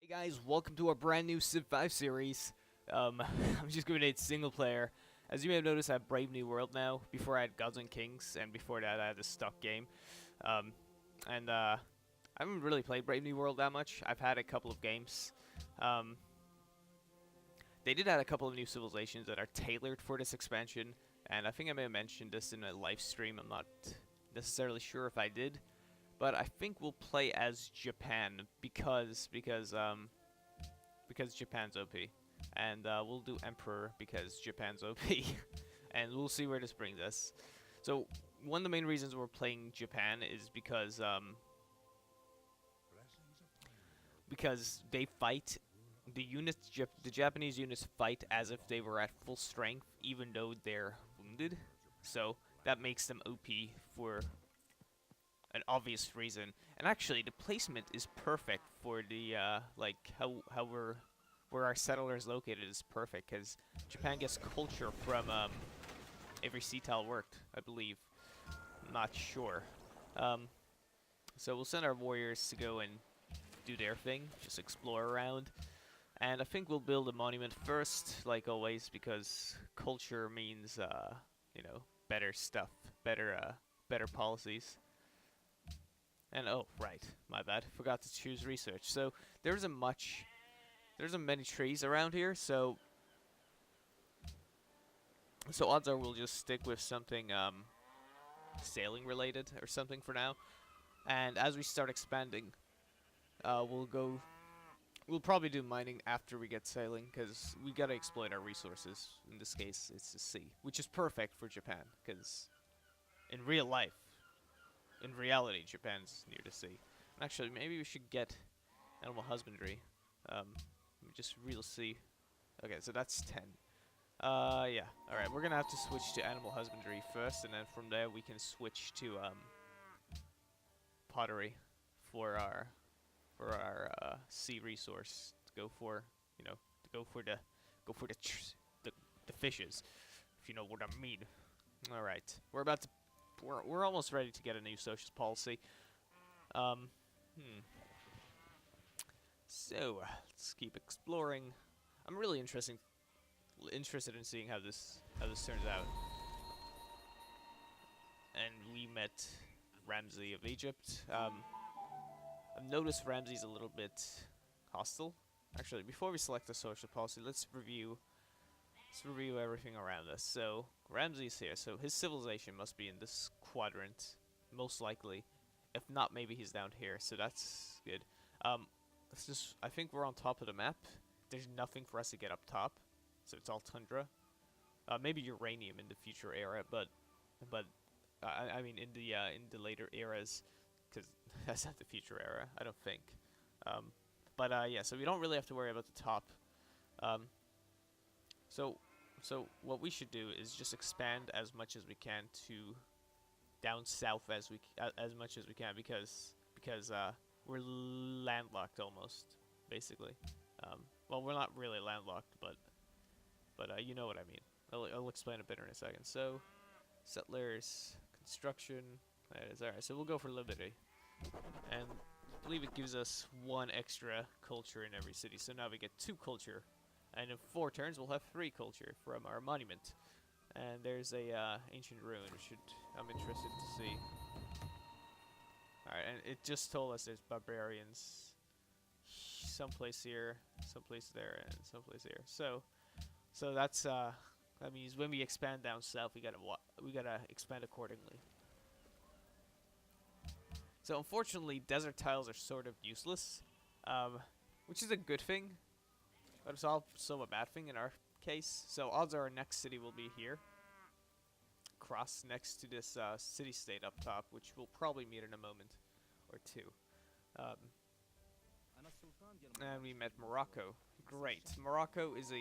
Hey guys, welcome to our brand new Civ 5 series. I'm just going to hit single player. As you may have noticed, I have Brave New World now. Before I had Gods and Kings, and before that I had a stock game. I haven't really played Brave New World that much. I've had a couple of games. They did add a couple of new civilizations that are tailored for this expansion, and I think I may have mentioned this in a live stream. I'm not necessarily sure if I did. But I think we'll play as Japan because Japan's OP, and we'll do Emperor because Japan's OP, and we'll see where this brings us. So one of the main reasons we're playing Japan is because they fight. The Japanese units fight as if they were at full strength, even though they're wounded. So that makes them OP for an obvious reason. And actually, the placement is perfect for the like how where our settler is located is perfect because Japan gets culture from every sea tile worked, I believe. I'm not sure. So we'll send our warriors to go and do their thing, just explore around. And I think we'll build a monument first, like always, because culture means you know, better stuff, better policies. And oh, right, my bad. Forgot to choose research. So there isn't many trees around here. So odds are we'll just stick with something sailing related or something for now. And as we start expanding, we'll probably do mining after we get sailing because we gotta exploit our resources. In this case, it's the sea, which is perfect for Japan because in real life. In reality, Japan's near the sea. Actually, maybe we should get animal husbandry. Just real sea. Okay, so that's 10. Yeah. Alright, we're gonna have to switch to animal husbandry first, and then from there we can switch to, pottery for our sea resource to go for, you know, the fishes, if you know what I mean. Alright, we're almost ready to get a new social policy. So let's keep exploring. I'm really interested in seeing how this turns out. And we met Ramsey of Egypt. I've noticed Ramsey's a little bit hostile. Actually, before we select the social policy, let's review everything around us. So Ramsey's here, so his civilization must be in this quadrant, most likely. If not, maybe he's down here, so that's good. I think we're on top of the map. There's nothing for us to get up top, so it's all tundra. Maybe uranium in the future era, but I mean in the later eras, because that's not the future era, I don't think. Yeah, so we don't really have to worry about the top. So what we should do is just expand as much as we can to down south as much as we can because we're landlocked almost, basically. Well, we're not really landlocked, but you know what I mean. I'll explain it better in a second. So settlers, construction, that is alright. So we'll go for liberty, and I believe it gives us 1 extra culture in every city. So now we get 2 culture. And in 4 turns, we'll have 3 culture from our monument. And there's a ancient ruin, which I'm interested to see. Alright, and it just told us there's barbarians someplace here, someplace there, and someplace here. So that's that means when we expand down south, we gotta expand accordingly. So unfortunately, desert tiles are sort of useless, which is a good thing. But it's also a bad thing in our case. So odds are our next city will be here. Cross next to this city-state up top, which we'll probably meet in a moment or two. And we met Morocco. Great. Morocco is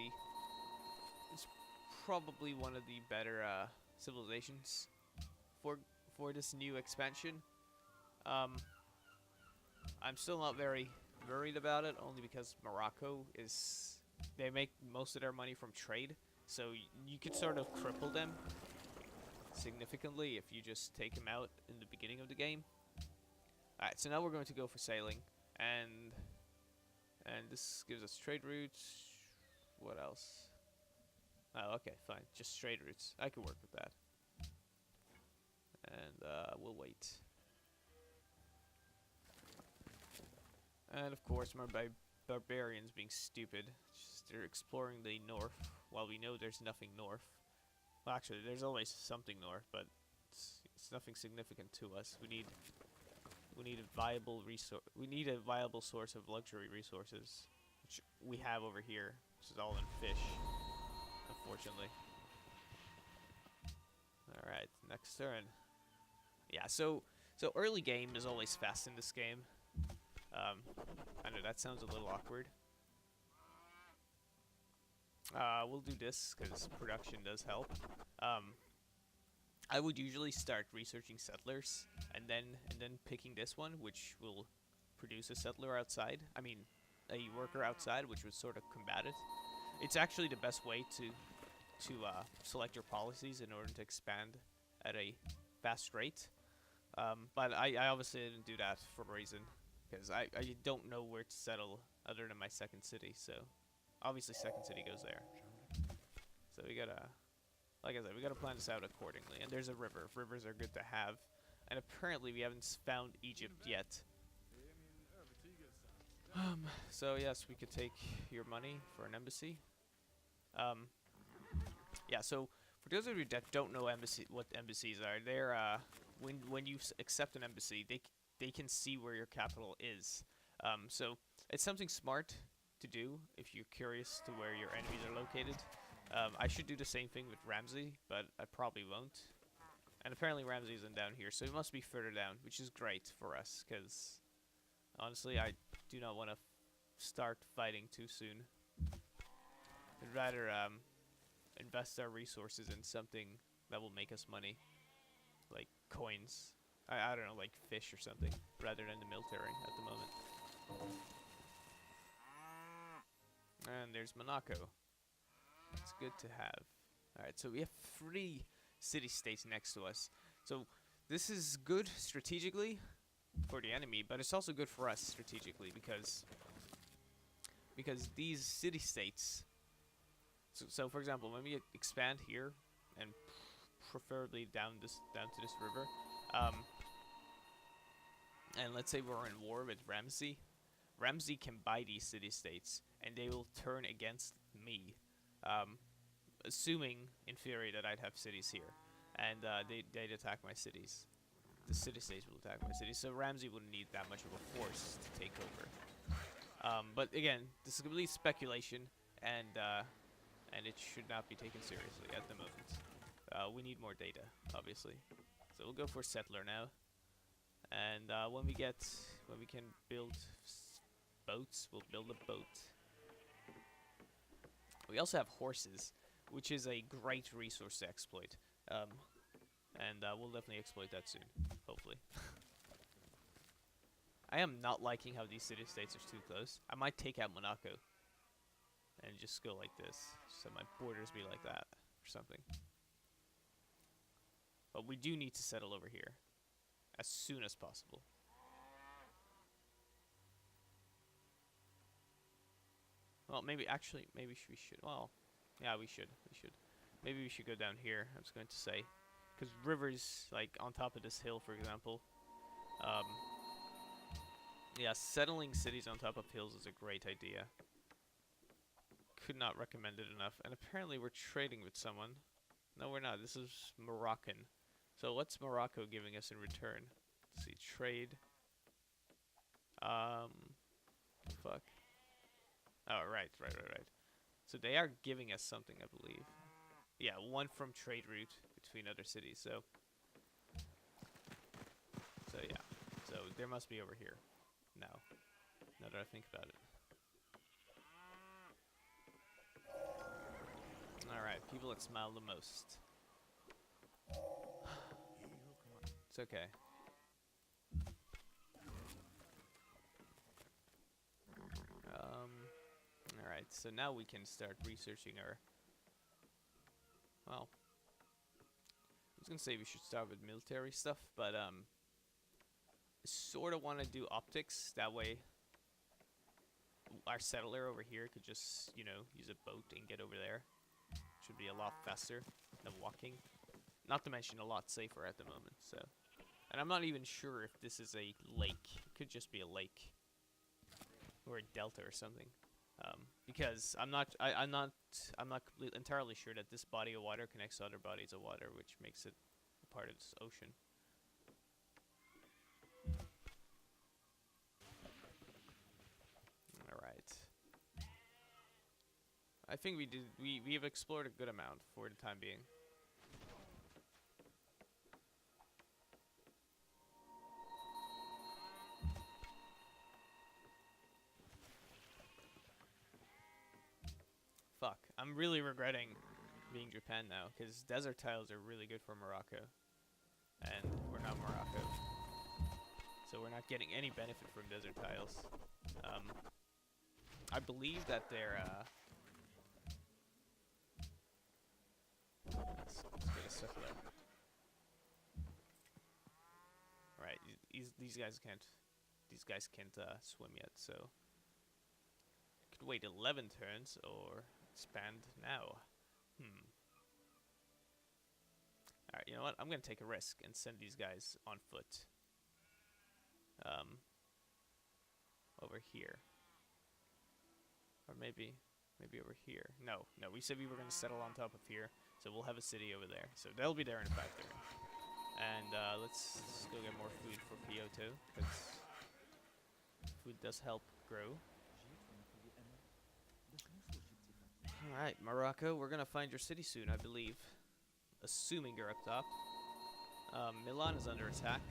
probably one of the better civilizations for this new expansion. I'm still not very worried about it, only because Morocco they make most of their money from trade, so you could sort of cripple them significantly if you just take them out in the beginning of the game. Alright, so now we're going to go for sailing, and And this gives us trade routes. What else? Oh, okay, fine. Just trade routes. I can work with that. And we'll wait. And of course, my barbarians being stupid. Just they're exploring the north while we know there's nothing north. Well, actually, there's always something north, but it's nothing significant to us. We need a viable resource. We need a viable source of luxury resources, which we have over here, which is all in fish, unfortunately. All right, next turn. Yeah, so early game is always fast in this game. I know that sounds a little awkward. We'll do this because production does help. I would usually start researching settlers and then picking this one, which will produce a settler outside. I mean, a worker outside, which would sort of combat it. It's actually the best way to select your policies in order to expand at a fast rate. But I obviously didn't do that for a reason, because I don't know where to settle other than my second city. So obviously second city goes there. So we gotta, like I said, we gotta plan this out accordingly. And there's a river. Rivers are good to have. And apparently we haven't found Egypt yet. So yes, we could take your money for an embassy. Yeah, so for those of you that don't know what embassies are, they're when you accept an embassy, they can see where your capital is. So it's something smart to do if you're curious to where your enemies are located. I should do the same thing with Ramsey, but I probably won't. And apparently Ramsey isn't down here, so it must be further down, which is great for us, because honestly, I do not want to start fighting too soon. I'd rather invest our resources in something that will make us money, like coins. I don't know, like fish or something, rather than the military at the moment. And there's Monaco. It's good to have. Alright, so we have 3 city-states next to us. So this is good strategically for the enemy, but it's also good for us strategically because these city-states. So for example, when we expand here, and preferably down to this river, and let's say we're in war with Ramsey. Ramsey can buy these city-states, and they will turn against me, assuming, in theory, that I'd have cities here, and they'd attack my cities. The city-states will attack my cities, so Ramsey wouldn't need that much of a force to take over. But again, this is complete speculation, and it should not be taken seriously at the moment. We need more data, obviously. So we'll go for settler now. And when we can build boats, we'll build a boat. We also have horses, which is a great resource to exploit. And we'll definitely exploit that soon, hopefully. I am not liking how these city-states are too close. I might take out Monaco and just go like this, so my borders be like that or something. But we do need to settle over here as soon as possible. Well, maybe we should. Well, yeah, we should. Maybe we should go down here. I was going to say, because rivers, like on top of this hill, for example. Yeah, settling cities on top of hills is a great idea. Could not recommend it enough. And apparently we're trading with someone. No, we're not. This is Moroccan. So what's Morocco giving us in return? Let's see, trade. Fuck. Oh, right. So they are giving us something, I believe. Yeah, 1 from trade route between other cities. So yeah. So there must be over here. Now that I think about it. Alright, people that smile the most. It's okay. Alright, so now we can start researching our... Well, I was gonna say we should start with military stuff, but I sort of want to do optics, that way our settler over here could just, you know, use a boat and get over there. Should be a lot faster than walking. Not to mention a lot safer at the moment, so. And I'm not even sure if this is a lake. It could just be a lake. Or a delta or something. Because I'm not entirely sure that this body of water connects to other bodies of water, which makes it a part of this ocean. Alright. I think we have explored a good amount for the time being. Fuck, I'm really regretting being Japan now, because desert tiles are really good for Morocco. And we're not Morocco. So we're not getting any benefit from desert tiles. I believe that they're, let's get a settler. Right, these guys can't swim yet, so could wait 11 turns or expand now. Alright, you know what? I'm gonna take a risk and send these guys on foot. Over here. Or maybe over here. No, we said we were gonna settle on top of here, so we'll have a city over there. So they'll be there in a factory. And let's go get more food for Kyoto, because food does help grow. Alright, Morocco, we're gonna find your city soon, I believe. Assuming you're up top. Milan is under attack.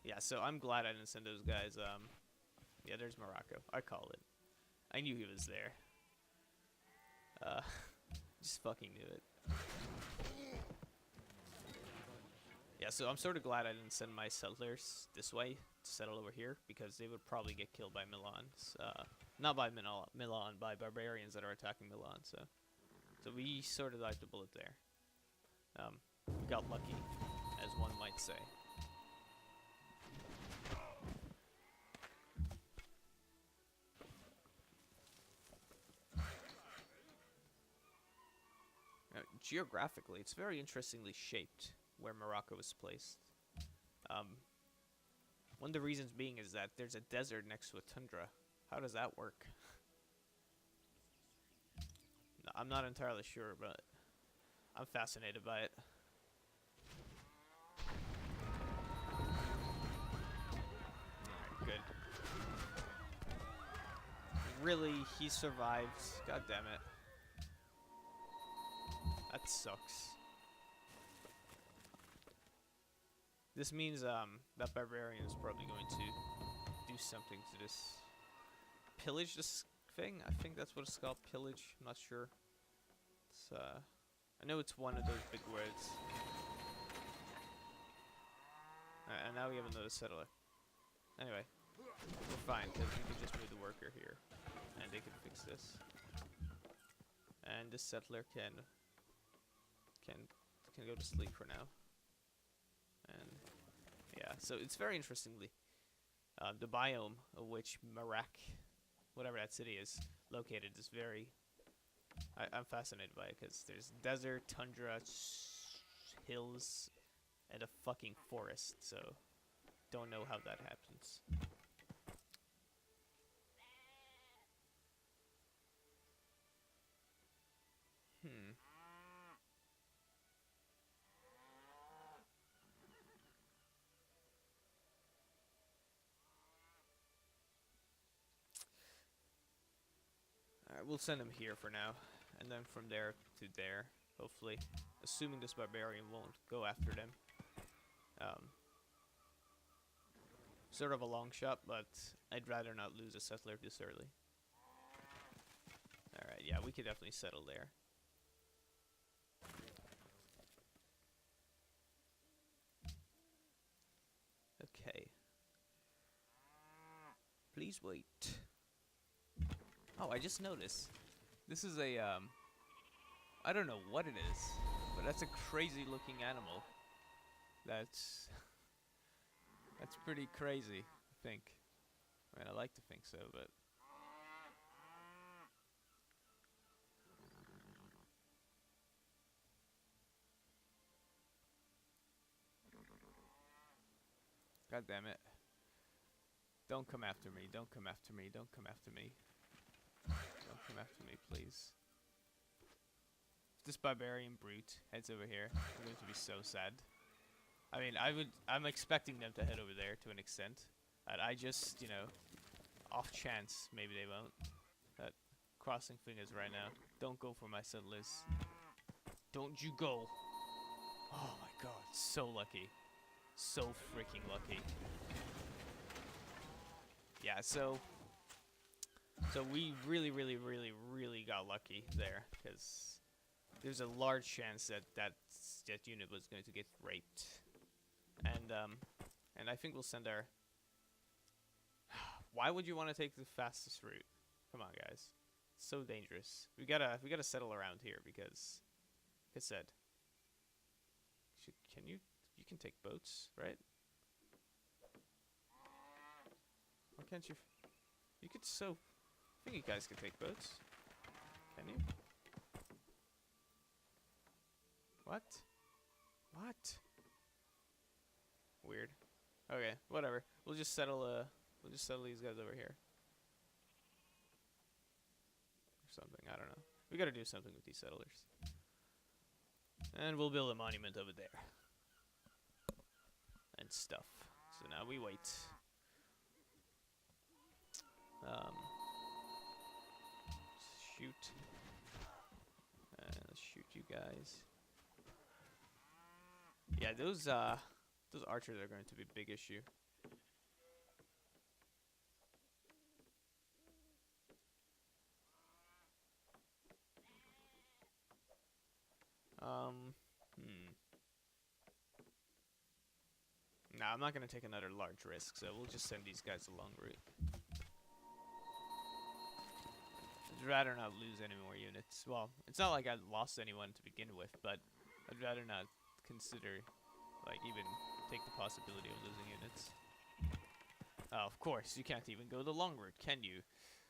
Yeah, so I'm glad I didn't send those guys. Yeah, there's Morocco. I call it. I knew he was there. Just fucking knew it. Yeah, so I'm sort of glad I didn't send my settlers this way to settle over here, because they would probably get killed by Milan's. Not by Milan, by barbarians that are attacking Milan, so we sort of dodged a bullet there. We got lucky, as one might say. Now, geographically, it's very interestingly shaped where Morocco is placed. One of the reasons being is that there's a desert next to a tundra. How does that work? No, I'm not entirely sure, but I'm fascinated by it. Alright, good. Really? He survived? God damn it. That sucks. This means that barbarian is probably going to do something to this. Pillage this thing? I think that's what it's called. Pillage. I'm not sure. It's I know it's one of those big words. And now we have another settler. Anyway, we're fine because we can just move the worker here, and they can fix this. And this settler can go to sleep for now. And yeah, so it's very interestingly, the biome of which Merak, whatever that city is, located is very. I'm fascinated by it because there's desert, tundra, hills, and a fucking forest. So don't know how that happens. Alright, we'll send him here for now, and then from there to there, hopefully. Assuming this barbarian won't go after them. Sort of a long shot, but I'd rather not lose a settler this early. Alright, yeah, we could definitely settle there. Okay. Please wait. Oh, I just noticed. This is a, I don't know what it is, but that's a crazy looking animal. That's pretty crazy, I think. I mean, I like to think so, but God damn it. Don't come after me. Don't come after me. Don't come after me. Don't come after me, please. If this barbarian brute heads over here, I'm going to be so sad. I mean, I'm expecting them to head over there to an extent. And I just, you know, off chance, maybe they won't. That crossing fingers right now. Don't go for my settlers. Don't you go. Oh my god, so lucky. So freaking lucky. Yeah, so we really got lucky there, because there's a large chance that that unit was going to get raped. And I think we'll send our... Why would you want to take the fastest route? Come on, guys. It's so dangerous. We gotta settle around here because, like I said, you can take boats, right? Why can't you? You could I think you guys could take boats. Can you? What? What? Weird. Okay, whatever. We'll just settle these guys over here. Or something, I don't know. We gotta do something with these settlers. And we'll build a monument over there. And stuff. So now we wait. Shoot. Let's shoot you guys. Yeah, those archers are going to be a big issue. Nah, I'm not gonna take another large risk, so we'll just send these guys a long route. I'd rather not lose any more units. Well, it's not like I lost anyone to begin with, but I'd rather not consider, like, even take the possibility of losing units. Oh, of course, you can't even go the long route, can you?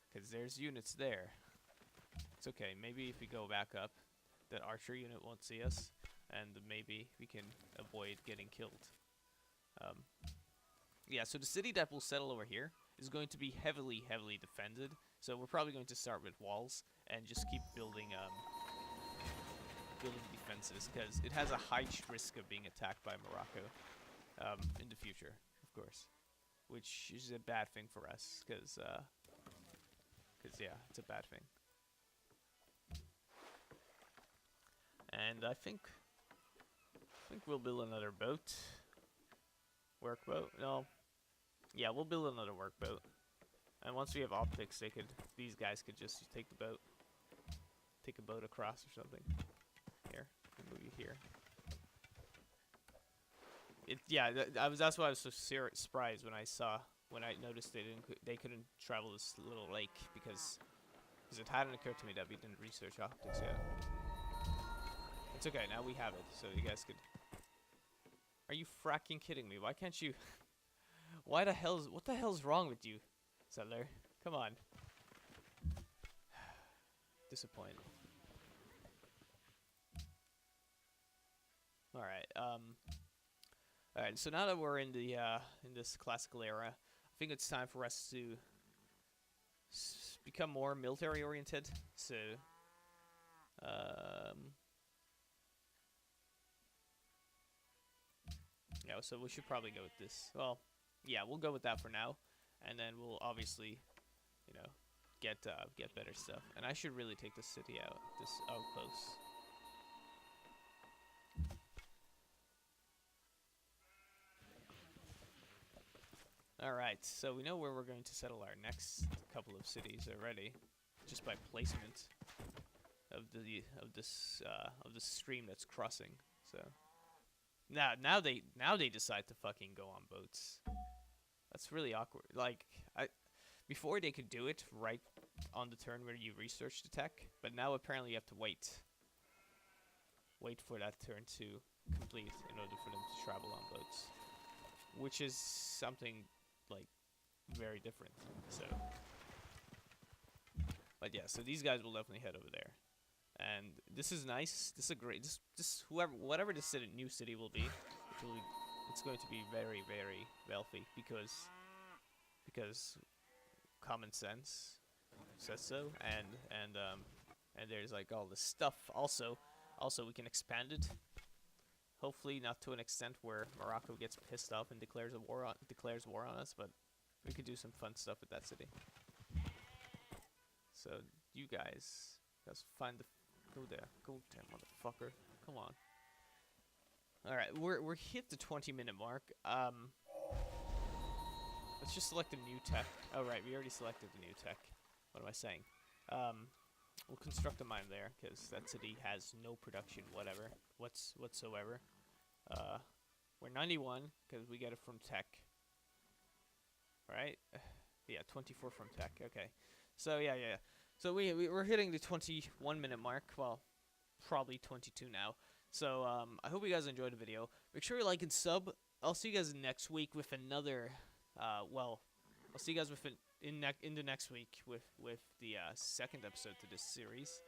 Because there's units there. It's okay, maybe if we go back up, that archer unit won't see us, and maybe we can avoid getting killed. Yeah, so the city that will settle over here is going to be heavily defended. So we're probably going to start with walls and just keep building defenses, because it has a high risk of being attacked by Morocco in the future, of course, which is a bad thing for us, because yeah, it's a bad thing. And I think we'll build another boat. Workboat? No. Yeah, we'll build another workboat. And once we have optics, these guys could just take the boat. Take a boat across or something. Here. We'll move you here. That's why I was so surprised when I noticed they couldn't travel this little lake, because it hadn't occurred to me that we didn't research optics yet. It's okay, now we have it, so you guys could... Are you fracking kidding me? Why can't you... what the hell's wrong with you, settler? Come on. Disappointed. Alright, so now that we're in the in this classical era, I think it's time for us to become more military oriented. So yeah, so we should probably go with this. Well, yeah, we'll go with that for now, and then we'll obviously, you know, get better stuff. And I should really take this city out, this outpost. Alright, so we know where we're going to settle our next couple of cities already, just by placement of the stream that's crossing. So now they decide to fucking go on boats. That's really awkward. Like, before they could do it right on the turn where you research the tech, but now apparently you have to wait for that turn to complete in order for them to travel on boats, which is something like very different. So, but yeah, so these guys will definitely head over there, and this is nice. This is a great. Whatever this new city will be, which will be it's going to be very, very wealthy because common sense says so, and there's like all this stuff. Also, we can expand it. Hopefully, not to an extent where Morocco gets pissed off and declares war on us, but we could do some fun stuff with that city. So you guys find the go there, motherfucker. Come on. All right, we're hit the 20-minute mark. Let's just select a new tech. Oh right, we already selected the new tech. What am I saying? We'll construct a mine there because that city has no production whatsoever. We're 91 because we get it from tech. Right? Yeah, 24 from tech. Okay. So yeah. So we're hitting the 21-minute mark. Well, probably 22 now. So I hope you guys enjoyed the video. Make sure you like and sub. I'll see you guys next week with another. I'll see you guys in the next week with the second episode to this series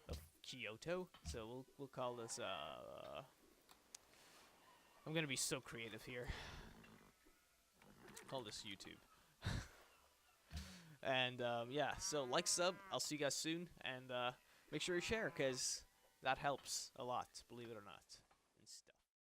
of Kyoto. So we'll call this. I'm gonna be so creative here. Call this YouTube. And yeah, so like, sub. I'll see you guys soon, and make sure you share because that helps a lot. Believe it or not.